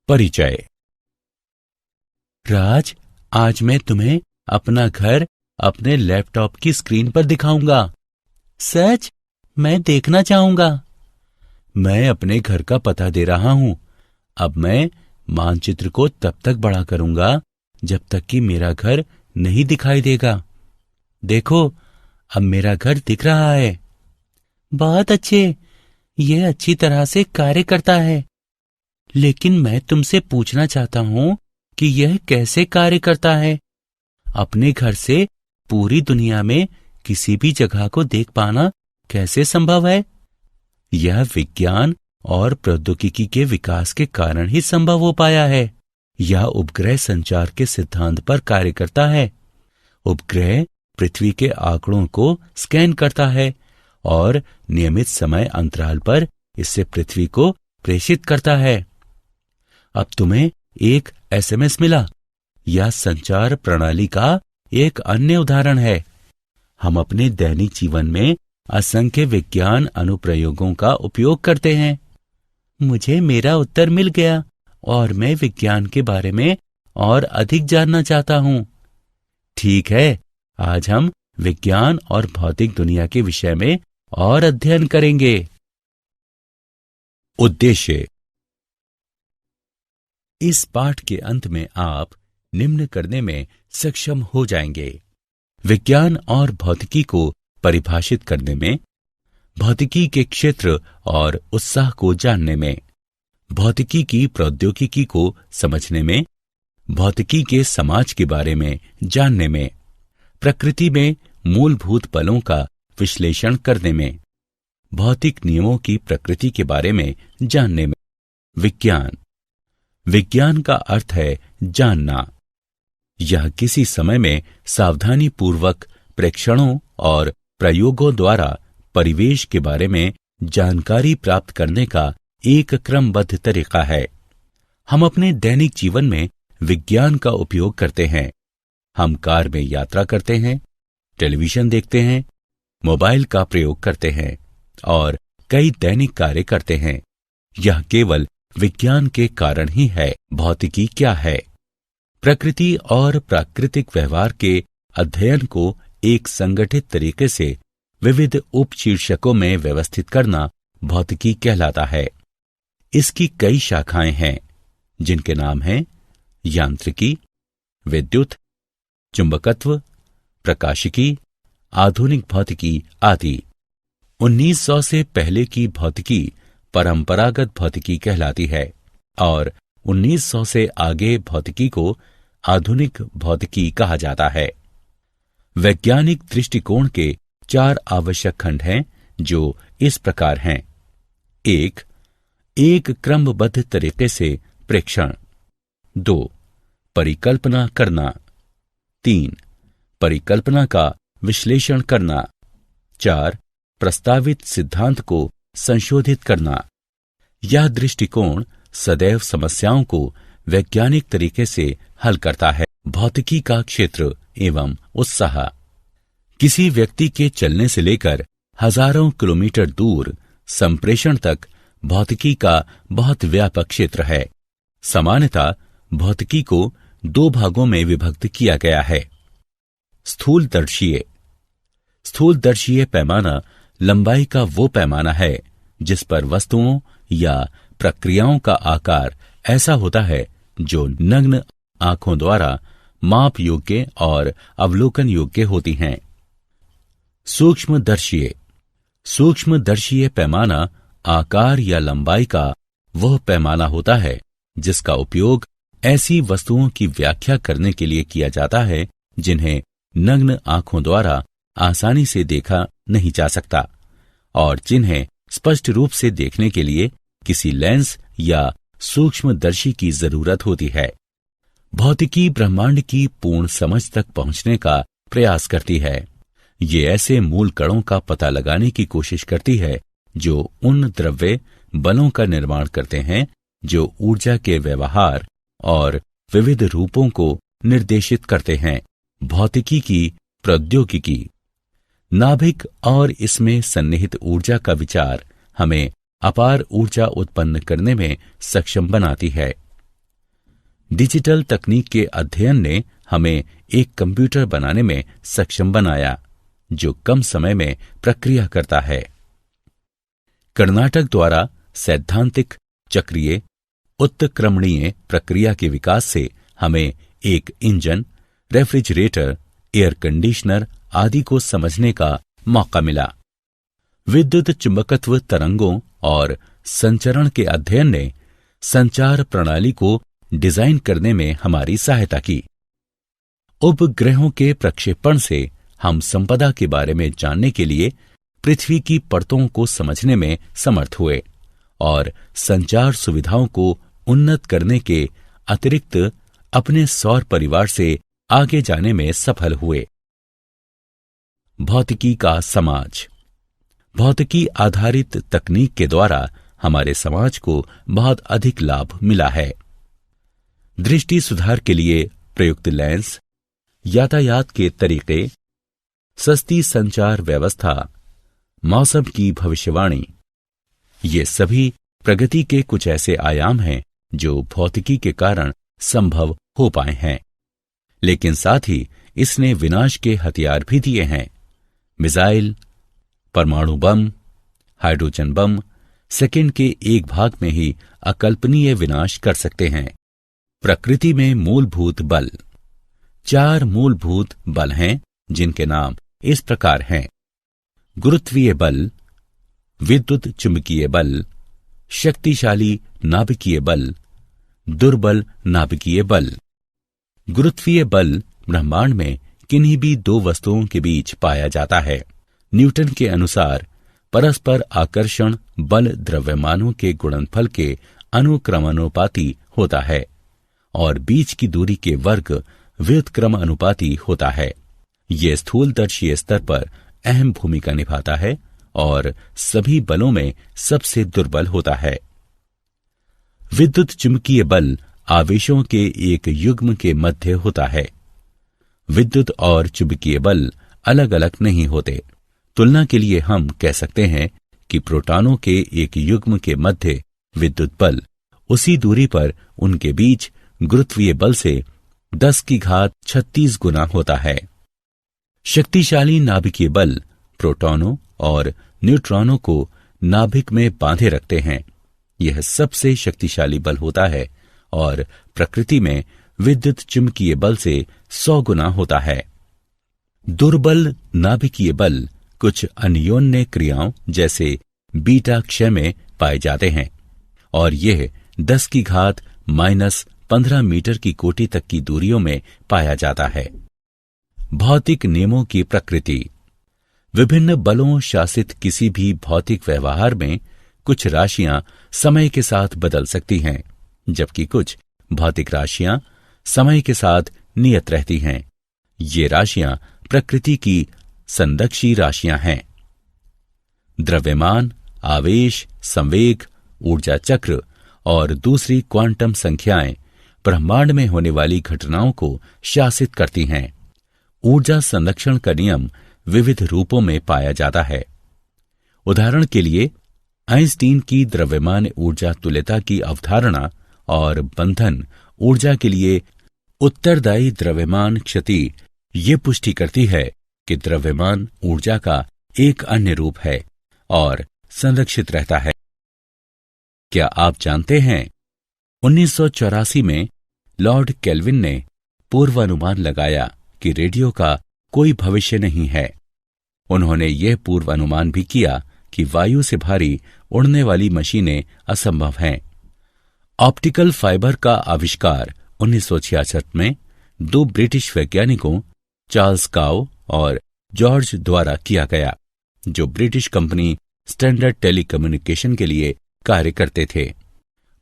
परिचय। राज, आज मैं तुम्हें अपना घर अपने लैपटॉप की स्क्रीन पर दिखाऊंगा। सच? मैं देखना चाहूंगा। मैं अपने घर का पता दे रहा हूं। अब मैं मानचित्र को तब तक बड़ा करूंगा जब तक कि मेरा घर नहीं दिखाई देगा। देखो, अब मेरा घर दिख रहा है। बहुत अच्छे, यह अच्छी तरह से कार्य करता है। लेकिन मैं तुमसे पूछना चाहता हूं कि यह कैसे कार्य करता है। अपने घर से पूरी दुनिया में किसी भी जगह को देख पाना कैसे संभव है? यह विज्ञान और प्रौद्योगिकी के विकास के कारण ही संभव हो पाया है। यह उपग्रह संचार के सिद्धांत पर कार्य करता है। उपग्रह पृथ्वी के आंकड़ों को स्कैन करता है और नियमित समय अंतराल पर इससे पृथ्वी को प्रेषित करता है। अब तुम्हें एक एसएमएस मिला। यह संचार प्रणाली का एक अन्य उदाहरण है। हम अपने दैनिक जीवन में असंख्य विज्ञान अनुप्रयोगों का उपयोग करते हैं। मुझे मेरा उत्तर मिल गया और मैं विज्ञान के बारे में और अधिक जानना चाहता हूं। ठीक है, आज हम विज्ञान और भौतिक दुनिया के विषय में और अध्ययन करेंगे। उद्देश्य। इस पाठ के अंत में आप निम्न करने में सक्षम हो जाएंगे: विज्ञान और भौतिकी को परिभाषित करने में, भौतिकी के क्षेत्र और उत्साह को जानने में, भौतिकी की प्रौद्योगिकी को समझने में, भौतिकी के समाज के बारे में जानने में, प्रकृति में मूलभूत बलों का विश्लेषण करने में, भौतिक नियमों की प्रकृति के बारे में जानने में। विज्ञान। विज्ञान का अर्थ है जानना। यह किसी समय में सावधानी पूर्वक प्रेक्षणों और प्रयोगों द्वारा परिवेश के बारे में जानकारी प्राप्त करने का एक क्रमबद्ध तरीका है। हम अपने दैनिक जीवन में विज्ञान का उपयोग करते हैं। हम कार में यात्रा करते हैं, टेलीविजन देखते हैं, मोबाइल का प्रयोग करते हैं और कई दैनिक कार्य करते हैं। यह केवल विज्ञान के कारण ही है। भौतिकी क्या है? प्रकृति और प्राकृतिक व्यवहार के अध्ययन को एक संगठित तरीके से विविध उपशीर्षकों में व्यवस्थित करना भौतिकी कहलाता है। इसकी कई शाखाएं हैं, जिनके नाम हैं यांत्रिकी, विद्युत, चुंबकत्व, प्रकाशिकी, आधुनिक भौतिकी आदि। 1900 से पहले की भौतिकी परंपरागत भौतिकी कहलाती है और 1900 से आगे भौतिकी को आधुनिक भौतिकी कहा जाता है। वैज्ञानिक दृष्टिकोण के 4 आवश्यक खंड हैं, जो इस प्रकार हैं: एक क्रमबद्ध तरीके से प्रेक्षण। 2 परिकल्पना करना। 3 परिकल्पना का विश्लेषण करना। 4 प्रस्तावित सिद्धांत को संशोधित करना। यह दृष्टिकोण सदैव समस्याओं को वैज्ञानिक तरीके से हल करता है। भौतिकी का क्षेत्र एवं उत्साह। किसी व्यक्ति के चलने से लेकर हजारों किलोमीटर दूर संप्रेषण तक भौतिकी का बहुत व्यापक क्षेत्र है। सामान्यतः भौतिकी को 2 भागों में विभक्त किया गया है: स्थूलदर्शीय। स्थूलदर्शीय पैमाना लंबाई का वो पैमाना है जिस पर वस्तुओं या प्रक्रियाओं का आकार ऐसा होता है जो नग्न आंखों द्वारा माप योग्य और अवलोकन योग्य होती हैं। सूक्ष्मदर्शीय। सूक्ष्मदर्शीय पैमाना आकार या लंबाई का वह पैमाना होता है जिसका उपयोग ऐसी वस्तुओं की व्याख्या करने के लिए किया जाता है जिन्हें नग्न आंखों द्वारा आसानी से देखा नहीं जा सकता और जिन्हें स्पष्ट रूप से देखने के लिए किसी लेंस या सूक्ष्मदर्शी की जरूरत होती है। भौतिकी ब्रह्मांड की पूर्ण समझ तक पहुंचने का प्रयास करती है। ये ऐसे मूल कणों का पता लगाने की कोशिश करती है जो उन द्रव्य बलों का निर्माण करते हैं जो ऊर्जा के व्यवहार और विविध रूपों को निर्देशित करते हैं। भौतिकी की प्रौद्योगिकी। नाभिक और इसमें सन्निहित ऊर्जा का विचार हमें अपार ऊर्जा उत्पन्न करने में सक्षम बनाती है। डिजिटल तकनीक के अध्ययन ने हमें एक कंप्यूटर बनाने में सक्षम बनाया जो कम समय में प्रक्रिया करता है। कर्नाटक द्वारा सैद्धांतिक चक्रीय उत्क्रमणीय प्रक्रिया के विकास से हमें एक इंजन, रेफ्रिजरेटर, एयर कंडीशनर आदि को समझने का मौका मिला। विद्युत चुंबकत्व तरंगों और संचरण के अध्ययन ने संचार प्रणाली को डिजाइन करने में हमारी सहायता की। उपग्रहों के प्रक्षेपण से हम संपदा के बारे में जानने के लिए पृथ्वी की परतों को समझने में समर्थ हुए और संचार सुविधाओं को उन्नत करने के अतिरिक्त अपने सौर परिवार से आगे जाने में सफल हुए। भौतिकी का समाज। भौतिकी आधारित तकनीक के द्वारा हमारे समाज को बहुत अधिक लाभ मिला है। दृष्टि सुधार के लिए प्रयुक्त लेंस, यातायात के तरीके, सस्ती संचार व्यवस्था, मौसम की भविष्यवाणी, ये सभी प्रगति के कुछ ऐसे आयाम हैं जो भौतिकी के कारण संभव हो पाए हैं। लेकिन साथ ही इसने विनाश के हथियार भी दिए हैं। मिसाइल, परमाणु बम, हाइड्रोजन बम सेकंड के एक भाग में ही अकल्पनीय विनाश कर सकते हैं। प्रकृति में मूलभूत बल। 4 मूलभूत बल हैं जिनके नाम इस प्रकार हैं: गुरुत्वीय बल, विद्युत चुंबकीय बल, शक्तिशाली नाभिकीय बल, दुर्बल नाभिकीय बल। गुरुत्वीय बल ब्रह्मांड में किन्हीं भी 2 वस्तुओं के बीच पाया जाता है। न्यूटन के अनुसार परस्पर आकर्षण बल द्रव्यमानों के गुणनफल के अनुक्रमानुपाती होता है और बीच की दूरी के वर्ग व्युत्क्रमानुपाती होता है। यह स्थूलदर्शी स्तर पर अहम भूमिका निभाता है और सभी बलों में सबसे दुर्बल होता है। विद्युत चुंबकीय बल आवेशों के एक युग्म के मध्य होता है। विद्युत और चुंबकीय बल अलग अलग नहीं होते। तुलना के लिए हम कह सकते हैं कि प्रोटॉनों के एक युग्म के मध्य विद्युत बल उसी दूरी पर उनके बीच गुरुत्वीय बल से 10⁻36 गुना होता है। शक्तिशाली नाभिकीय बल प्रोटॉनों और न्यूट्रॉनों को नाभिक में बांधे रखते हैं। यह सबसे शक्तिशाली बल होता है और प्रकृति में विद्युत चुंबकीय बल से 100 गुना होता है। दुर्बल नाभिकीय बल कुछ अन्योन्य क्रियाओं जैसे बीटा क्षय में पाए जाते हैं और यह 10⁻⁻15 मीटर की कोटि तक की दूरियों में पाया जाता है। भौतिक नियमों की प्रकृति। विभिन्न बलों शासित किसी भी भौतिक व्यवहार में कुछ राशियां समय के साथ बदल सकती हैं, जबकि कुछ भौतिक राशियां समय के साथ नियत रहती हैं। ये राशियां प्रकृति की संदक्षी राशियां हैं। द्रव्यमान, आवेश, संवेग, ऊर्जा चक्र और दूसरी क्वांटम संख्याएं ब्रह्मांड में होने वाली घटनाओं को शासित करती हैं। ऊर्जा संरक्षण का नियम विविध रूपों में पाया जाता है। उदाहरण के लिए आइंस्टीन की द्रव्यमान ऊर्जा तुल्यता की अवधारणा और बंधन ऊर्जा के लिए उत्तरदायी द्रव्यमान क्षति ये पुष्टि करती है कि द्रव्यमान ऊर्जा का एक अन्य रूप है और संरक्षित रहता है। क्या आप जानते हैं 1984 में लॉर्ड केल्विन ने पूर्वानुमान लगाया कि रेडियो का कोई भविष्य नहीं है। उन्होंने यह पूर्वानुमान भी किया कि वायु से भारी उड़ने वाली मशीनें असंभव हैं। ऑप्टिकल फाइबर का आविष्कार 1966 में 2 ब्रिटिश वैज्ञानिकों चार्ल्स काउ और जॉर्ज द्वारा किया गया, जो ब्रिटिश कंपनी स्टैंडर्ड टेलीकम्युनिकेशन के लिए कार्य करते थे।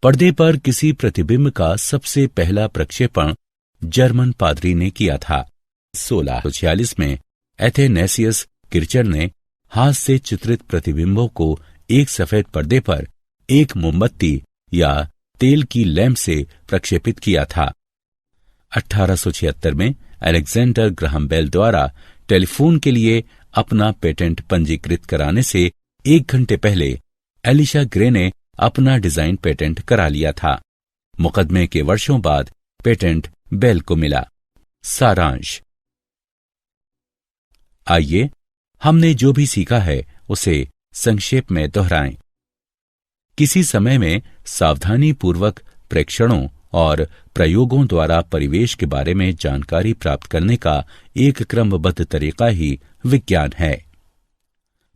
पर्दे पर किसी प्रतिबिंब का सबसे पहला प्रक्षेपण जर्मन पादरी ने किया था। 1646 में एथेनेसियस किर्चर ने हाथ से चित्रित प्रतिबिंबों को एक सफेद पर्दे पर एक मोमबत्ती या तेल की लैंप से प्रक्षेपित किया था। 1876 में अलेक्जेंडर ग्राहम बेल द्वारा टेलीफोन के लिए अपना पेटेंट पंजीकृत कराने से 1 घंटे पहले एलिशा ग्रे ने अपना डिजाइन पेटेंट करा लिया था। मुकदमे के वर्षों बाद पेटेंट बेल को मिला। सारांश। आइए हमने जो भी सीखा है उसे संक्षेप में दोहराएं। किसी समय में सावधानी पूर्वक प्रेक्षणों और प्रयोगों द्वारा परिवेश के बारे में जानकारी प्राप्त करने का एक क्रमबद्ध तरीका ही विज्ञान है।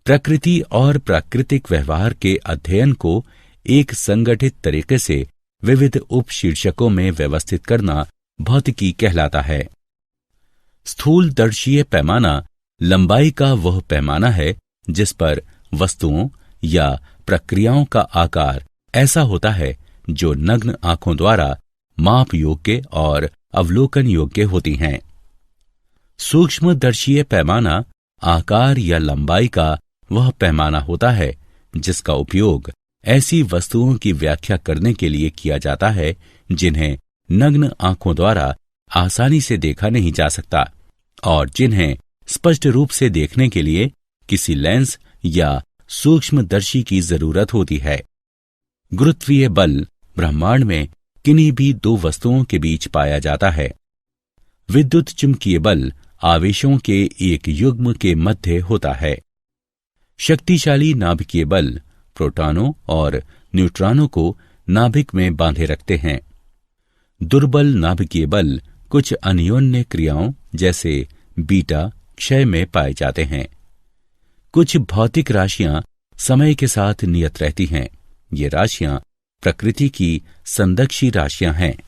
प्रकृति और प्राकृतिक व्यवहार के अध्ययन को एक संगठित तरीके से विविध उपशीर्षकों में व्यवस्थित करना भौतिकी कहलाता है। स्थूलदर्शीय पैमाना लंबाई का वह पैमाना है जिस पर वस्तुओं या प्रक्रियाओं का आकार ऐसा होता है जो नग्न आंखों द्वारा माप योग्य और अवलोकन योग्य होती हैं। सूक्ष्मदर्शीय पैमाना आकार या लंबाई का वह पैमाना होता है जिसका उपयोग ऐसी वस्तुओं की व्याख्या करने के लिए किया जाता है जिन्हें नग्न आंखों द्वारा आसानी से देखा नहीं जा सकता और जिन्हें स्पष्ट रूप से देखने के लिए किसी लेंस या सूक्ष्मदर्शी की जरूरत होती है। गुरुत्वीय बल ब्रह्मांड में किन्हीं भी दो वस्तुओं के बीच पाया जाता है। विद्युत चुंबकीय बल आवेशों के एक युग्म के मध्य होता है। शक्तिशाली नाभिकीय बल प्रोटॉनों और न्यूट्रॉनों को नाभिक में बांधे रखते हैं। दुर्बल नाभिकीय बल कुछ अन्योन्य क्रियाओं जैसे बीटा क्षय में पाए जाते हैं। कुछ भौतिक राशियां समय के साथ नियत रहती हैं। ये राशियां प्रकृति की संदक्षी राशियां हैं।